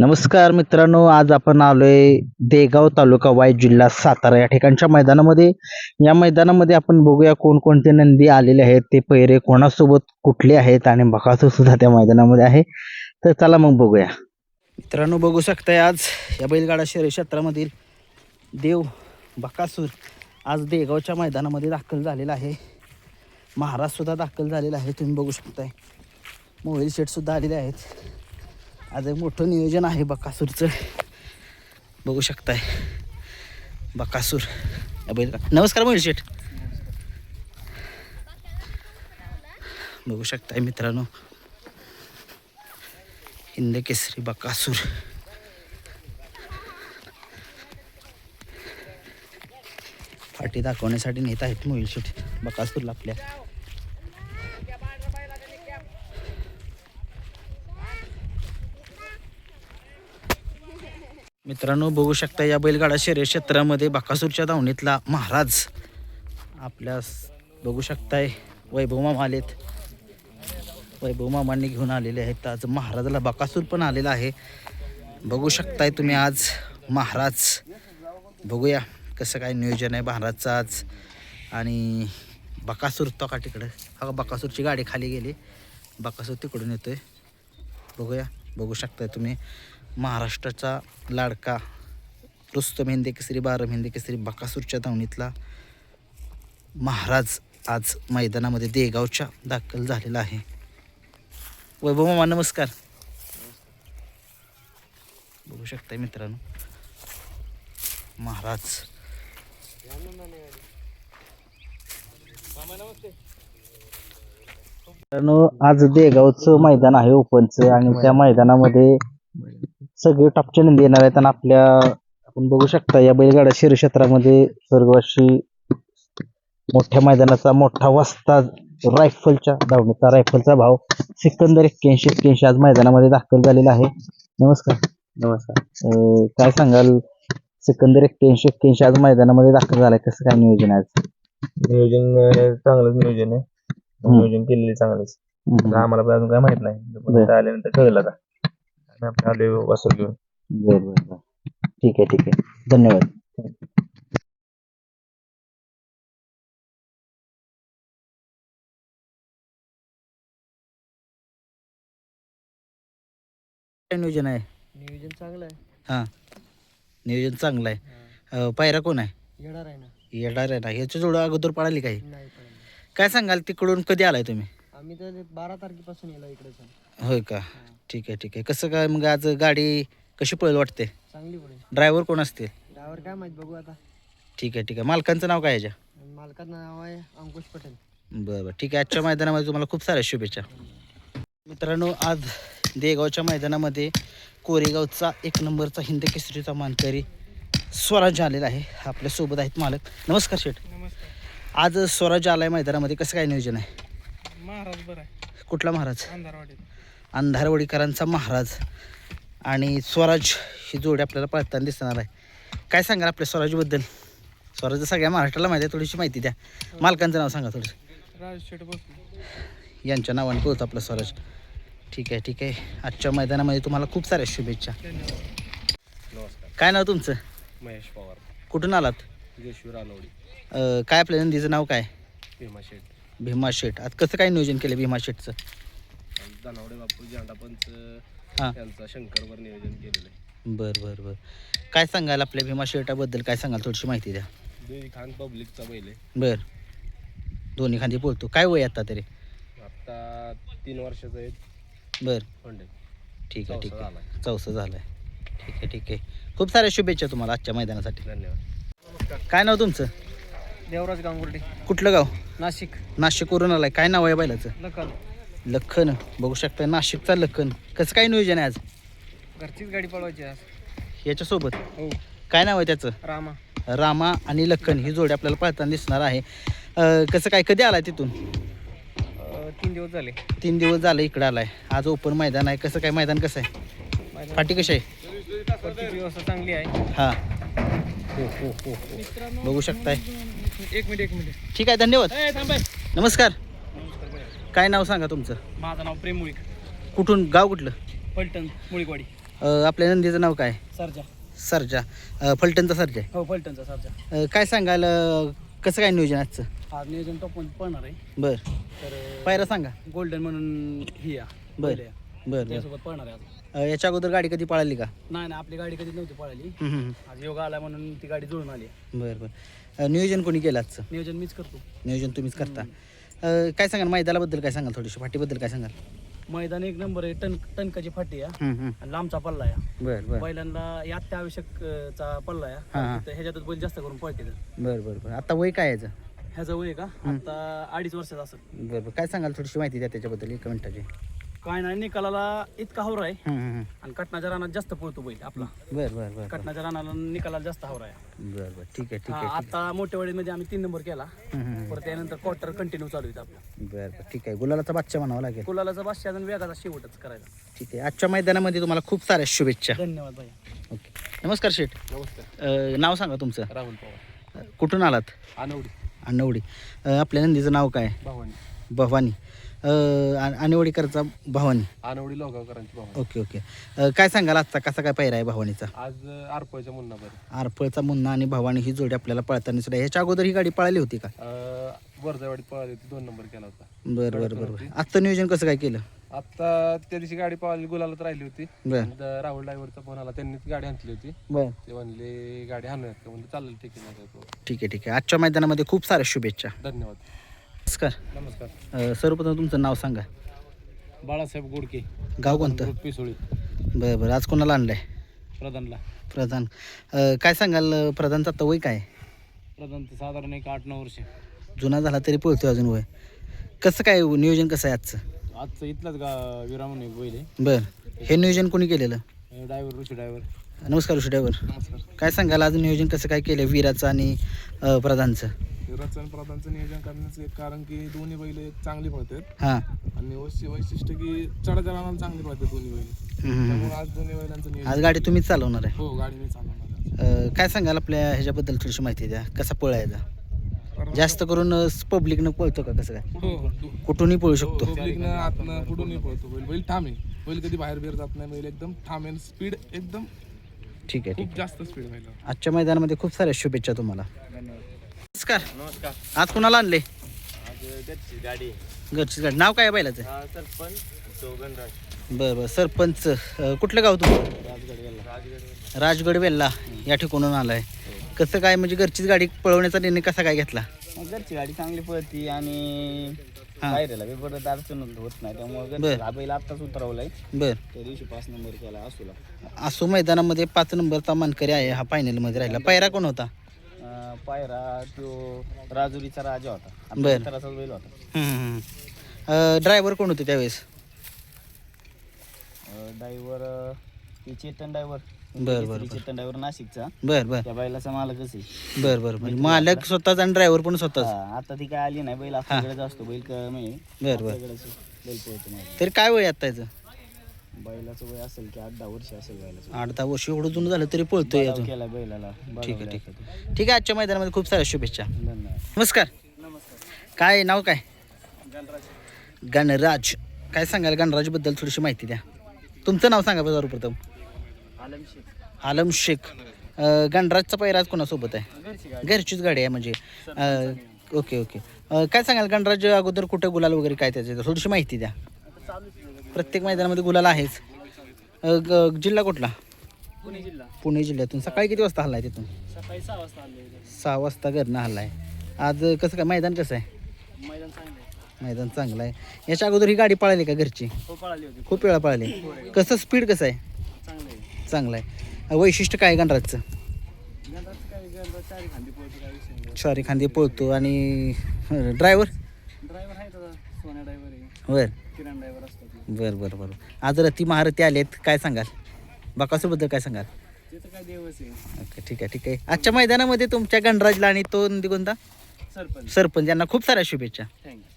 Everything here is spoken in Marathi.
नमस्कार मित्रांनो, आज आपण आलोय देगाव तालुका वाई जिल्हा सातारा या ठिकाणच्या मैदानामध्ये. या मैदानामध्ये आपण बघूया कोणकोणते नंदी आलेले आहेत, ते पैरे कोणासोबत कुठले आहेत आणि बकासूर सुद्धा त्या मैदानामध्ये आहे. तर चला मग बघूया. मित्रांनो बघू शकताय आज या बैलगाडा शर्यत क्षेत्रामधील देव बकासूर आज देगावच्या मैदानामध्ये दाखल झालेला आहे. महाराज सुद्धा दाखल झालेला आहे, तुम्ही बघू शकताय. मोबाईल शेट सुद्धा आलेले आहेत. आज एक मोठं नियोजन आहे बकासूरचं, बघू शकताय. बकासूर बैल. नमस्कार मोहिल शेठ. बघू शकताय मित्रांनो, हिंद केसरी बकासूर. फाटी दाखवण्यासाठी नेत आहेत मोहिल शेठ बकासूरला आपल्या. मित्रांनो बघू शकता या बैलगाडा शर्यत क्षेत्रामध्ये बकासूरच्या धावणीतला महाराज आपल्यास बघू शकताय. वैभव मामा आलेत, वैभव मामांनी घेऊन आलेले आहेत. आज महाराजाला बकासूर पण आलेला आहे, बघू शकताय तुम्ही. आज महाराज बघूया कसं काय नियोजन आहे महाराजचं आज. आणि बकासूर तो का तिकडं, हा बकासूरची गाडी खाली गेली, बकासूर तिकडून येतोय. बघूया, बघू शकताय तुम्ही. महाराष्ट्राचा लाडका रुस्तम हिंद केसरी, बारम हिंद केसरी बकासूरच्या धावणीतला महाराज आज मैदानामध्ये देगावच्या दाखल झालेला आहे. वैभव मामा नमस्कार. बघू शकताय मित्रांनो महाराज. मित्रांनो आज देगावचं मैदान आहे ओपनचं, आणि त्या मैदानामध्ये सगळे टॉपचे नंदी येणार आहेत. आणि आपल्या आपण बघू शकता या बैलगाडा शर्यत क्षेत्रामध्ये स्वर्गवासी मोठ्या मैदानाचा मोठा वस्ताद रायफलच्या धावणीचा रायफलचा भाव सिकंदर 81 आज मैदानामध्ये दाखल झालेला आहे. नमस्कार. नमस्कार. काय सांगाल, सिकंदर 81 आज मैदानामध्ये दाखल झालाय, कसं काय नियोजन आहे आज? नियोजन चांगलंच नियोजन आहे, नियोजन केलेलं चांगलंच. आम्हाला पण अजून काय माहित नाही, आल्यानंतर कळलं आता. आपण आलोय वासर घेऊन. बरं, ठीक आहे, धन्यवाद. नियोजन आहे. नियोजन चांगलं आहे. हां, नियोजन चांगलं आहे. पायरा कोण आहे? येणार आहे ना? येणार आहे ना. याच्या जोडं अगोदर पळाली काही? नाही पळाली. काय सांगाल, तिकडून कधी आलाय तुम्ही? आम्ही तर 12 तारखेपासून येलो इकडे. होय का, ठीक आहे. कसं काय मग आज गाडी कशी पळेल वाटते? चांगली पडेल. ड्रायव्हर कोण असतील? ड्रायव्हर काय माहित, बघू आता. ठीक आहे. मालकांचं नाव काय याच्या? मालकाचं नाव आहे अंकुश पटेल. बरं, ठीक आहे. आजच्या मैदानामध्ये तुम्हाला खूप साऱ्या शुभेच्छा. मित्रांनो आज देगावच्या मैदानामध्ये कोरेगावचा 1 नंबरचा हिंद केसरीचा मानकरी स्वराज आलेला आहे. आपल्यासोबत आहेत मालक. नमस्कार शेठ. नमस्कार. आज स्वराज आलाय मैदानामध्ये, कसं काय नियोजन आहे? महाराज बरं आहे. कुठला महाराज? अंधारवाडी. अंधारवाडीकरांचा महाराज आणि स्वराज ही जोडी आपल्याला पळताना दिसणार आहे. काय सांगाल आपल्या स्वराजबद्दल? स्वराज सगळ्या महाराष्ट्राला माहिती आहे, थोडीशी माहिती द्या. मालकांचं नाव सांगा थोडंसं. राज शेट बसले यांच्या नावाने पोहोच आपला स्वराज. ठीक आहे. आजच्या मैदानामध्ये तुम्हाला खूप साऱ्या शुभेच्छा. नमस्कार. काय नाव तुमचं? महेश पवार, कुठून आलात? जोशी रानवडी. काय आपल्या नंदीचं नाव काय? भीमा शेठ. भीमा शेठ. आज कसं काय नियोजन केलं भीमा शेठचं? दानवडे बापू झेंडापंच हां, यांचा शंकरवर नियोजन केलेलं आहे. बरं. काय सांगाल आपल्या भीमा शेठाबद्दल, काय सांगाल, थोडीशी माहिती द्या. दोन्ही खान पब्लिकचा बैल आहे. बरं, दोन्ही खांदी बोलतो. काय वय आता तरी? आता 3 वर्षाचा आहे. बरं, पंडे ठीक आहे. झालाय. चौसा झालाय. ठीक आहे. खूप साऱ्या शुभेच्छा तुम्हाला आजच्या मैदानासाठी. धन्यवाद. काय नाव तुमचं? देवराज गांगुर्डे, कुठलं गाव? नाशिक. नाशिकवरून आलाय. काय नाव आहे बैलाचं? लखन. लखन. बघू शकता नाशिकचा लखन. कसं काय नियोजन आहे आज घरचीच गाडी पळवायची आज. याच्यासोबत? हो. काय नाव आहे त्याचं? रामा. रामा आणि लखन ही जोडी आपल्याला पळताना दिसणार आहे. कसं काय, कधी आलाय तिथून? 3 दिवस झाले. 3 दिवस झाले इकडे आलाय. आज ओपन मैदान आहे. कसं काय मैदान, कसं आहे, फाटी कशी आहे? व्यवस्था चांगली आहे. हां, हो. बघू शकताय. एक मिनिट. ठीक आहे, धन्यवाद. नमस्कार. काय नाव सांगा तुमचं? माझं नाव प्रेम मुळीक. कुठून, गाव कुठलं? पलटण मुळीकवाडी. आपल्या नंदीचं नाव काय? सरजा. सरजा. फलटणचा सरजा आहे. हो फलटणचा सरजा. काय सांगाल कसं काय नियोजन आजचं? आज नियोजन टॉपमध्ये पळणार आहे. बरं तर पायरा सांगा. गोल्डन म्हणून ही या बरं बैल या. बरं त्यासोबत पळणार आहे आज. याच्या अगोदर गाडी कधी पळाली का? नाही आपली गाडी कधी नव्हती पळाली. आज योगा आला म्हणून ती गाडी जुळून आली. बरं बरं नियोजन कोणी केलं आजचं? नियोजन मीच करतो. नियोजन तुम्हीच करता. काय सांगाल मैदानाबद्दल काय सांगाल? थोडीशी फाटीबद्दल काय सांगाल? मैदान एक नंबर आहे. टणकाची फाटी आहे आणि लांबचा पल्ला आहे. बरं बरं बैलांना या अत्यावश्यकचा पल्ला आहे. हां. तर ह्याच्यातच बैल जास्त करून पळते. बरं बरं बरं आता वय काय याचं? ह्याचं वय का आता 2.5 वर्षाचा असेल. बरं बरं काय सांगाल? थोडीशी माहिती द्या त्याच्याबद्दल 1 मिनिटाची. काय नाही निकालाला इतका हावरा आहे आणि कटनाच्या रानात जास्त पळतो बैल आपला. बरं बरं बरं कटनाच्या रानाला निकालाला जास्त हावरा आहे. बरं बरं ठीक आहे ठीक हा, आहे आता मोठ्या वेळेमध्ये आम्ही 3 नंबर केला. परत त्यानंतर क्वार्टर कंटिन्यू चालू आहे आपला. बरं बरं ठीक आहे. गुलालाचा बादशाह म्हणावा लागेल. कुलालाचा बादशाह अजून वेगाचा शेवटच करायचा. ठीक आहे. आजच्या मैदानामध्ये तुम्हाला खूप साऱ्या शुभेच्छा. धन्यवाद भाई. ओके नमस्कार शेठ. नमस्कार. नाव सांगा तुमचं. राहुल पवार. कुठून आलात? आनवडी. अण्णवडी. आपल्या नंदीचं नाव काय? भावानी. भवानी. अण्णवडीकरचा भवानी. आनवडी लोगावकरांची भावानी. ओके ओके काय सांगाल आजचा कसा काय पायरा आहे भवानीचा? आज आरपळच्या मुन्ना बरं. आरपळचा मुन्ना आणि भवानी ही जोडी आपल्याला पळताना सुद्धा. ह्याच्या अगोदर ही गाडी पळाली होती का? वर्धावाडीत पळाली होती 2 नंबर केला होता. बरं बरं बरं. आजचं नियोजन कसं काय केलं? आता त्या दिवशी गाडी पळाली गुलालात राहिली होती. बरं राहुल ड्रायव्हरचा फोन आला, त्यांनीच गाडी आणली होती. बरं ते म्हणले गाडी आणूयात का? म्हणजे चालेल ठीक आहे. ठीक आहे ठीक आहे. आजच्या मैदानामध्ये खूप साऱ्या शुभेच्छा. धन्यवाद. नमस्कार. नमस्कार. सर्वप्रथम तुमचं नाव सांगा. बाळासाहेब गोडके. गाव कोणतं? पिसोळी. बरं बरं आज कोणाला आणलं आहे? प्रधानला. प्रधान. काय सांगाल प्रधानचा आता वय काय? प्रधान साधारण एक 8-9 वर्ष. जुना झाला तरी पळतोय अजून वय. कसं काय नियोजन कसं आहे आजचं? आजचं इथलाच विरा म्हणून एक बैल बरं हे नियोजन कोणी केलेलं? आहे. ड्रायव्हर ऋषी ड्रायव्हर. नमस्कार ऋषी ड्रायव्हर. नमस्कार. काय सांगाल आज नियोजन कसं काय केलं विराचं आणि प्रधानचं? विराचं आणि प्रधानचं नियोजन करण्याचं एक कारण की दोन्ही बैल चांगली पळतात हां आणि वैशिष्ट्य की चढाच्या रानाला चांगली पळतात दोन्ही बैल. त्यामुळे आज दोन्ही बैलांचं नियोजन. आज गाडी तुम्हीच चालवणार आहे. हो गाडी मी चालवणार. काय सांगाल आपल्या ह्याच्याबद्दल थोडीशी माहिती द्या. कसा पळायचा? जास्त करून पब्लिकनं पळतो का कसं काय? हो हो कुठूनही पळू शकतो. पब्लिकनं आतनं पुढून पळतो बैल. बैल ठाम आहे. बैल कधी बाहेर बिर जात नाही. बैल एकदम ठाम आहे. स्पीड एकदम ठीक आहे ठीक खूप जास्त स्पीड बैल. आहे. आजच्या मैदानामध्ये खूप साऱ्या शुभेच्छा तुम्हाला. नमस्कार. नमस्कार. आज कुणाला आणले? आज घरची गाडी. घरचीच गाडी. नाव काय आहे बैलाचं? सरपंच चौगणराज. बरं बरं सरपंच. कुठलं गाव तुमचं? राजगड. राजगड वेल्ला या ठिकाणून आलाय. कसं काय म्हणजे घरचीच गाडी पळवण्याचा निर्णय कसा काय घेतला? घरची गाडी चांगली पळती आणि बाहेरला बी परत अडचण होत नाही. त्यामुळे बरं. हा बैल आत्ताच उतरवलाय. बरं त्या दिवशी 5 नंबर केला असुला. असो मैदानामध्ये 5 नंबरचा मानकरी आहे हा फायनलमध्ये राहिला. पायरा कोण होता? पायरा तो राजुरीचा राजा होता. बरं. तराचा बैल होता. ड्रायव्हर कोण होते त्यावेळेस? Driver Chetan driver. बरं बरं चेतन ड्रायव्हर नाशिकचा. बरं बरं त्या बैलाचा मालकच आहे. बरं बरं म्हणजे मालक स्वतःच आणि ड्रायव्हर पण स्वतःच. आता ती काय आली नाही. बैल आपल्याकडेच असतो. बैल म्हणजे बरं बरं आपल्याकडेच बैल पळतो माझा. तरी काय वय आता याचं? बैलाचं वय असेल की 8-10 वर्ष असेल बैलाचं. 8-10 वर्ष एवढं जुनं झालं तरी पळतोय बळाव अजून. केला बैलाला. ठीक आहे बळावला ठीक आता आहे ठीक आहे. आजच्या मैदानामध्ये खूप साऱ्या शुभेच्छा. तो. धन्यवाद. नमस्कार. नमस्कार. काय नाव काय? गणराज. गणराज. काय सांगाल गणराजबद्दल थोडीशी माहिती द्या. तुमचं नाव सांगा सर्वप्रथम. आलम शेख. आलम शेख. गणराजचा पैरा आज कोणासोबत आहे? घरची गाडी. घरचीच गाडी आहे म्हणजे. ओके ओके काय सांगाल गणराज अगोदर कुठं गुलाल वगैरे काय त्याचं थोडीशी माहिती द्या. आता चालूच आहे. प्रत्येक मैदानामध्ये गुलाल आहेच. जिल्हा कुठला? पुणे जिल्हा. पुणे जिल्ह्यातून. सकाळी किती वाजता हल्लाय तिथून? सकाळी 6 वाजता आले. 6 वाजता घरनं हल्लाय. आज कसं काय मैदान कसं आहे? मैदान चांगलं आहे. मैदान चांगलं आहे. याच्या अगोदर ही गाडी पळाली का घरची? हो पळाली होती. खूप वेळा पळाली. कसं स्पीड कसं आहे? चांगलं आहे. चांगलं आहे. वैशिष्ट्य काय आहे गणराजचं? गणराज काय गणराज 4 खांदी पळतो. काय विषय नाही. सॉरी खांदी पळतो आणि ड्रायव्हर ड्रायव्हर आहे आता. सोन्या ड्रायव्हर आहे. बर किरण ड्रायव्हर असतात. बरं बरं बरं. आज रती महारथी आलेत काय सांगाल? बकासूबद्दल काय सांगाल? ते तर काय देवच आहे. ओके ठीक आहे ठीक आहे. आजच्या मैदानामध्ये तुमच्या गणराजला आणि तो नंदी कोणता सरपंच. सरपंच यांना खूप साऱ्या शुभेच्छा. थँक्यू.